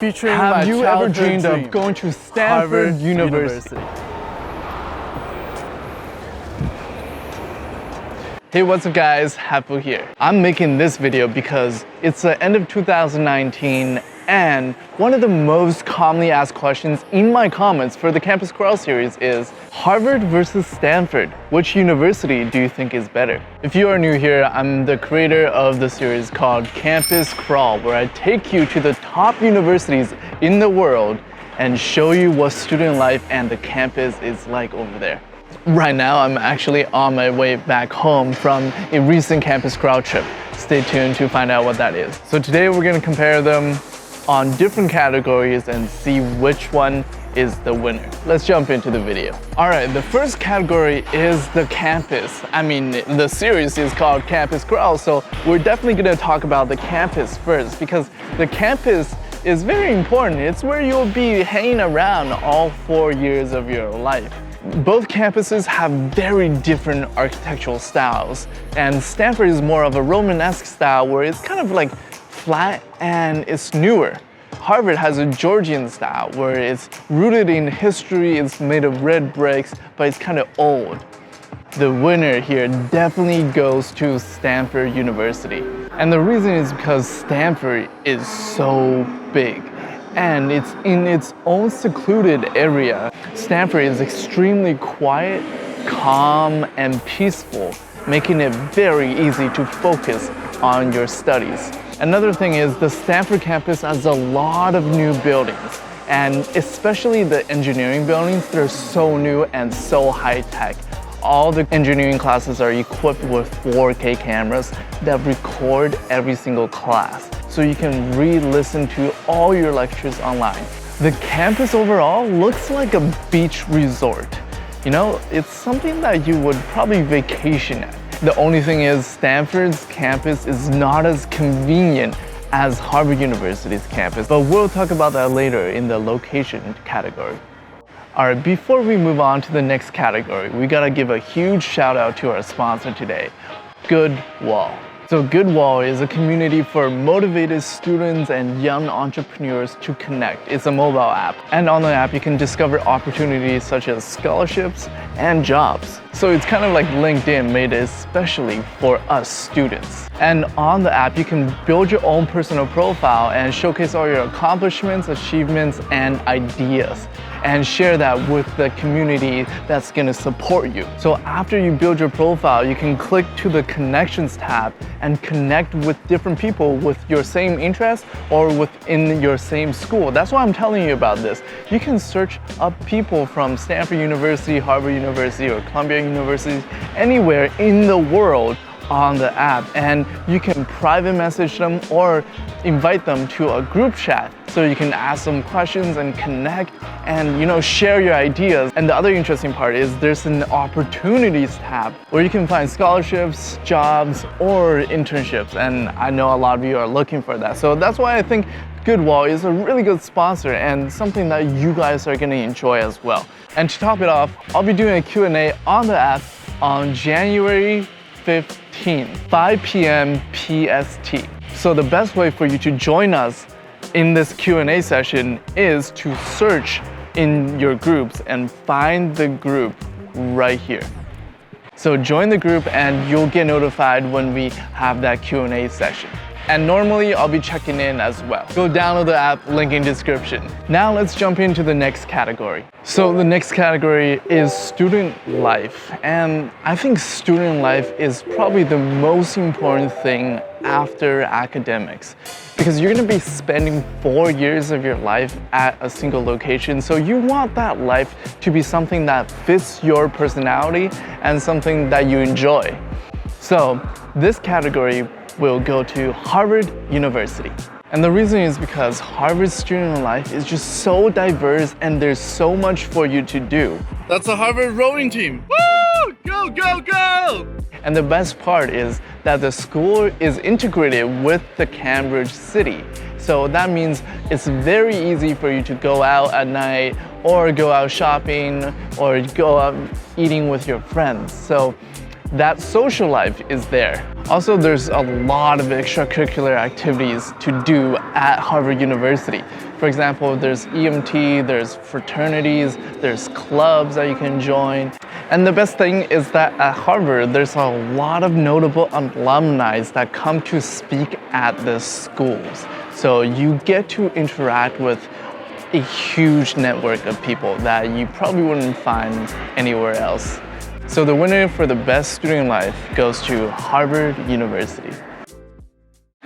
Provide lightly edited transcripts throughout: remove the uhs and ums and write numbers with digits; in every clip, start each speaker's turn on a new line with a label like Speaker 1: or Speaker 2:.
Speaker 1: Featuring
Speaker 2: Have
Speaker 1: my
Speaker 2: you ever
Speaker 1: childhood
Speaker 2: dreamed
Speaker 1: dream,
Speaker 2: of going to Stanford University? Hey, what's up guys, Hafu here. I'm making this video because it's the end of 2019 and one of the most commonly asked questions in my comments for the Campus Crawl series is Harvard versus Stanford. Which university do you think is better? If you are new here, I'm the creator of the series called Campus Crawl, where I take you to the top universities in the world and show you what student life and the campus is like over there. Right now, I'm actually on my way back home from a recent Campus Crawl trip. Stay tuned to find out what that is. So today we're gonna compare them on different categories and see which one is the winner. Let's jump into the video. All right, the first category is the campus. I mean, the series is called Campus Crawl, so we're definitely gonna talk about the campus first because the campus is very important. It's where you'll be hanging around all 4 years of your life. Both campuses have very different architectural styles, and Stanford is more of a Romanesque style where it's kind of like flat and it's newer. Harvard has a Georgian style where it's rooted in history, it's made of red bricks, but it's kind of old. The winner here definitely goes to Stanford University. And the reason is because Stanford is so big and it's in its own secluded area. Stanford is extremely quiet, calm, and peaceful, making it very easy to focus on your studies. Another thing is the Stanford campus has a lot of new buildings, and especially the engineering buildings, they're so new and so high-tech. All the engineering classes are equipped with 4K cameras that record every single class, so you can re-listen to all your lectures online. The campus overall looks like a beach resort. You know, it's something that you would probably vacation at. The only thing is Stanford's campus is not as convenient as Harvard University's campus, but we'll talk about that later in the location category. All right, before we move on to the next category, we gotta give a huge shout out to our sponsor today, Goodwall. So Goodwall is a community for motivated students and young entrepreneurs to connect. It's a mobile app, and on the app you can discover opportunities such as scholarships and jobs. So it's kind of like LinkedIn made especially for us students. And on the app you can build your own personal profile and showcase all your accomplishments, achievements, and ideas, and share that with the community that's gonna support you. So after you build your profile, you can click to the Connections tab and connect with different people with your same interests or within your same school. That's why I'm telling you about this. You can search up people from Stanford University, Harvard University, or Columbia University, anywhere in the world on the app, and you can private message them or invite them to a group chat so you can ask them questions and connect and, you know, share your ideas. And the other interesting part is there's an opportunities tab where you can find scholarships, jobs, or internships, and I know a lot of you are looking for that. So that's why I think Goodwall is a really good sponsor and something that you guys are going to enjoy as well. And to top it off, I'll be doing a Q&A on the app on January 15, 5 p.m. PST. So the best way for you to join us in this Q&A session is to search in your groups and find the group right here. So join the group and you'll get notified when we have that Q&A session. And normally I'll be checking in as well. Go download the app, link in description. Now let's jump into the next category. So the next category is student life. And I think student life is probably the most important thing after academics, because you're gonna be spending 4 years of your life at a single location. So you want that life to be something that fits your personality and something that you enjoy. So this category will go to Harvard University. And the reason is because Harvard's student life is just so diverse and there's so much for you to do. That's a Harvard rowing team. Woo! Go, go, go! And the best part is that the school is integrated with the Cambridge city. So that means it's very easy for you to go out at night or go out shopping or go out eating with your friends. So that social life is there. Also, there's a lot of extracurricular activities to do at Harvard University. For example, there's EMT, there's fraternities, there's clubs that you can join. And the best thing is that at Harvard, there's a lot of notable alumni that come to speak at the schools. So you get to interact with a huge network of people that you probably wouldn't find anywhere else. So the winner for the best student life goes to Harvard University.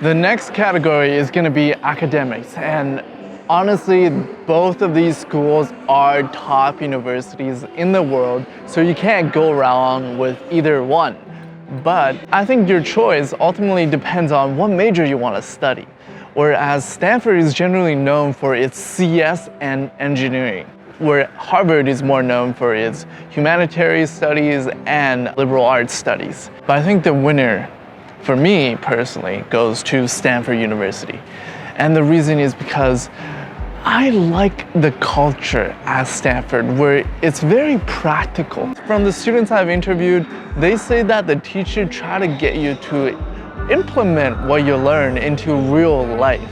Speaker 2: The next category is going to be academics, and honestly, both of these schools are top universities in the world, so you can't go wrong with either one. But I think your choice ultimately depends on what major you want to study. Whereas Stanford is generally known for its CS and engineering, where Harvard is more known for its humanitarian studies and liberal arts studies. But I think the winner, for me personally, goes to Stanford University. And the reason is because I like the culture at Stanford, where it's very practical. From the students I've interviewed, they say that the teacher try to get you to implement what you learn into real life,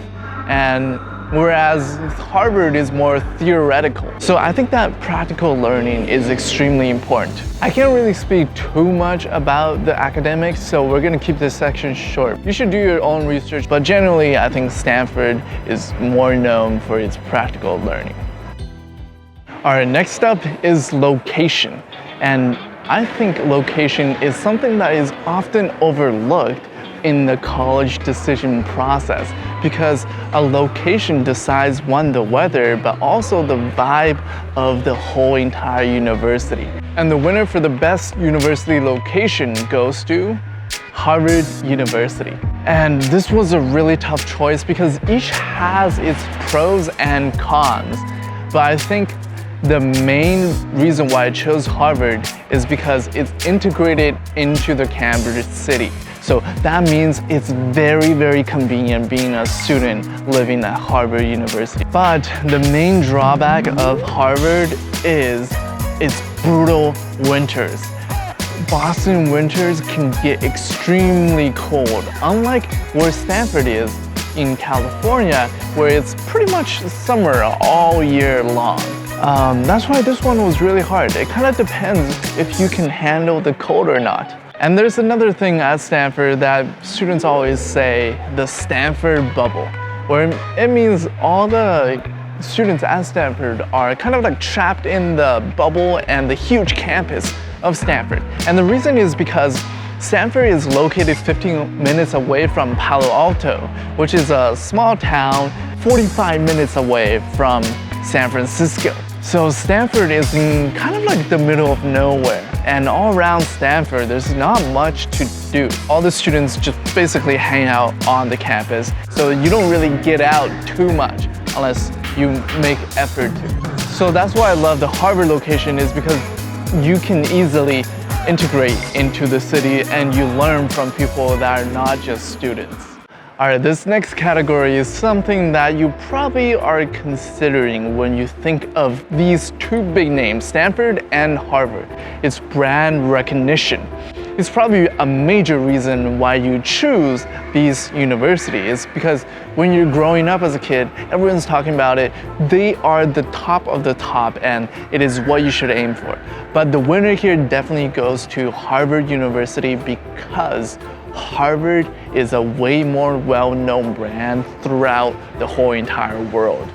Speaker 2: and whereas Harvard is more theoretical. So I think that practical learning is extremely important. I can't really speak too much about the academics, so we're going to keep this section short. You should do your own research, but generally I think Stanford is more known for its practical learning. Alright, next up is location. And I think location is something that is often overlooked in the college decision process, because a location decides one, the weather, but also the vibe of the whole entire university. And the winner for the best university location goes to Harvard University. And this was a really tough choice because each has its pros and cons. But I think the main reason why I chose Harvard is because it's integrated into the Cambridge city. So that means it's very, very convenient being a student living at Harvard University. But the main drawback of Harvard is its brutal winters. Boston winters can get extremely cold, unlike where Stanford is in California, where it's pretty much summer all year long. That's why this one was really hard. It kind of depends if you can handle the cold or not. And there's another thing at Stanford that students always say, the Stanford bubble, where it means all the students at Stanford are kind of like trapped in the bubble and the huge campus of Stanford. And the reason is because Stanford is located 15 minutes away from Palo Alto, which is a small town 45 minutes away from San Francisco. So Stanford is in kind of like the middle of nowhere, and all around Stanford there's not much to do. All the students just basically hang out on the campus, so you don't really get out too much unless you make effort to. So that's why I love the Harvard location, is because you can easily integrate into the city and you learn from people that are not just students. Alright, this next category is something that you probably are considering when you think of these two big names, Stanford and Harvard. It's brand recognition. It's probably a major reason why you choose these universities, because when you're growing up as a kid, everyone's talking about it. They are the top of the top and it is what you should aim for. But the winner here definitely goes to Harvard University, because Harvard is a way more well-known brand throughout the whole entire world.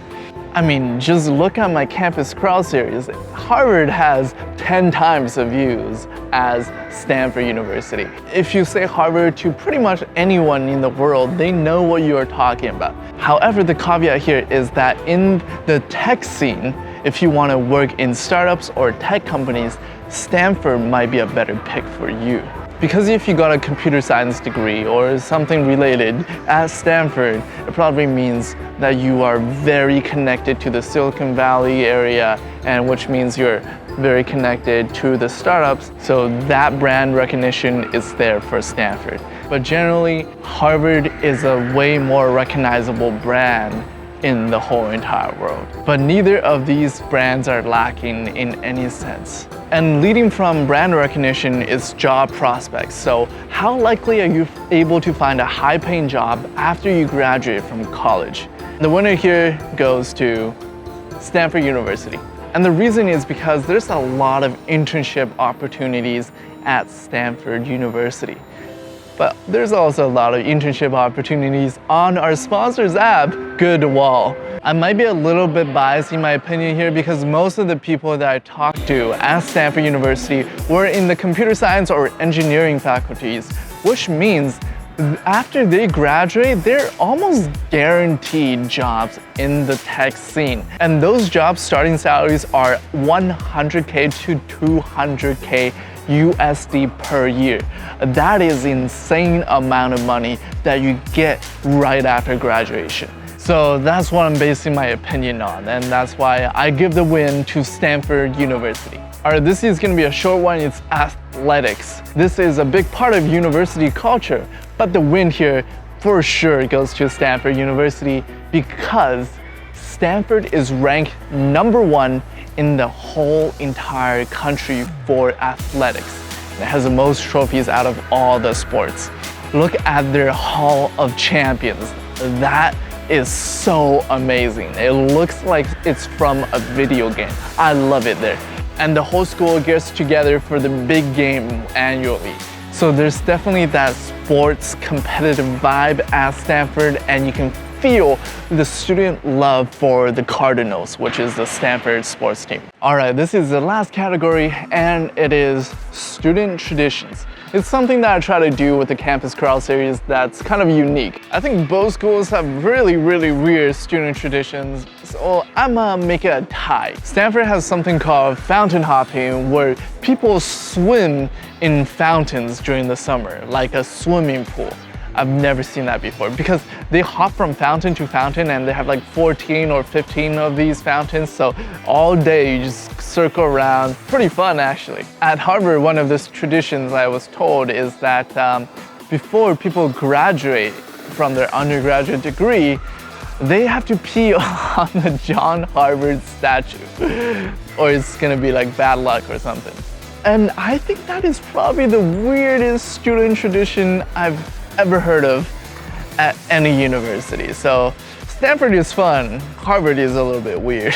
Speaker 2: I mean, just look at my Campus Crowd series. Harvard has 10 times the views as Stanford University. If you say Harvard to pretty much anyone in the world, they know what you are talking about. However, the caveat here is that in the tech scene, if you want to work in startups or tech companies, Stanford might be a better pick for you. Because if you got a computer science degree or something related at Stanford, it probably means that you are very connected to the Silicon Valley area, and which means you're very connected to the startups. So that brand recognition is there for Stanford. But generally, Harvard is a way more recognizable brand in the whole entire world. But neither of these brands are lacking in any sense. And leading from brand recognition is job prospects. So how likely are you able to find a high-paying job after you graduate from college? The winner here goes to Stanford University. And the reason is because there's a lot of internship opportunities at Stanford University. But there's also a lot of internship opportunities on our sponsor's app, GoodWall. I might be a little bit biased in my opinion here because most of the people that I talked to at Stanford University were in the computer science or engineering faculties, which means after they graduate, they're almost guaranteed jobs in the tech scene. And those jobs starting salaries are $100K to $200K USD per year. That is an insane amount of money that you get right after graduation. So that's what I'm basing my opinion on, and that's why I give the win to Stanford University. All right, this is gonna be a short one. It's athletics. This is a big part of university culture, but the win here for sure goes to Stanford University because Stanford is ranked #1 in the whole entire country for athletics. It has the most trophies out of all the sports. Look at their Hall of Champions. That is so amazing. It looks like it's from a video game. I love it there. And the whole school gets together for the big game annually. So there's definitely that sports competitive vibe at Stanford, and you can feel the student love for the Cardinals, which is the Stanford sports team. All right, this is the last category, and it is student traditions. It's something that I try to do with the Campus Crawl series that's kind of unique. I think both schools have really weird student traditions, so I'm gonna make it a tie. Stanford has something called fountain hopping, where people swim in fountains during the summer, like a swimming pool. I've never seen that before because they hop from fountain to fountain and they have like 14 or 15 of these fountains. So all day you just circle around. Pretty fun actually. At Harvard, one of the traditions I was told is that before people graduate from their undergraduate degree, they have to pee on the John Harvard statue or it's gonna be like bad luck or something. And I think that is probably the weirdest student tradition I've ever heard of at any university. So Stanford is fun, Harvard is a little bit weird.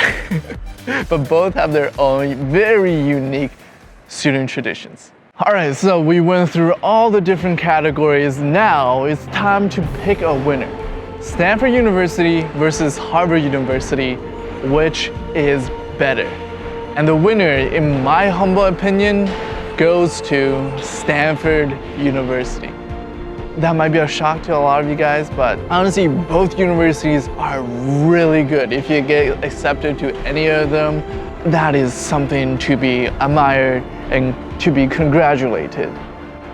Speaker 2: But both have their own very unique student traditions. All right, so we went through all the different categories. Now it's time to pick a winner. Stanford University versus Harvard University, which is better? And the winner, in my humble opinion, goes to Stanford University. That might be a shock to a lot of you guys, but honestly, both universities are really good. If you get accepted to any of them, that is something to be admired and to be congratulated.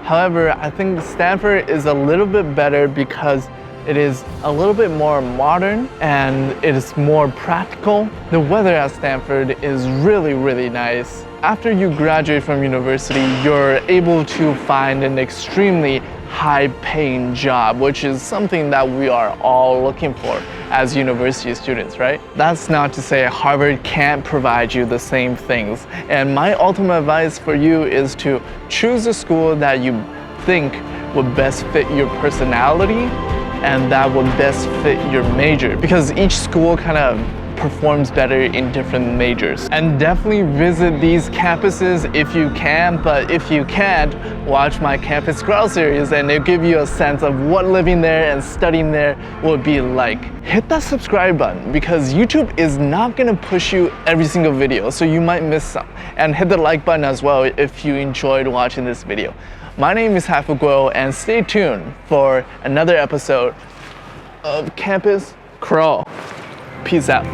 Speaker 2: However, I think Stanford is a little bit better because it is a little bit more modern and it is more practical. The weather at Stanford is really nice. After you graduate from university, you're able to find an extremely high-paying job, which is something that we are all looking for as university students, right? That's not to say Harvard can't provide you the same things. And my ultimate advice for you is to choose a school that you think would best fit your personality and that would best fit your major, because each school kind of performs better in different majors. And definitely visit these campuses if you can, but if you can't, watch my Campus Crawl series and it'll give you a sense of what living there and studying there will be like. Hit that subscribe button because YouTube is not gonna push you every single video, so you might miss some. And hit the like button as well if you enjoyed watching this video. My name is Hafu and stay tuned for another episode of Campus Crawl. Peace out.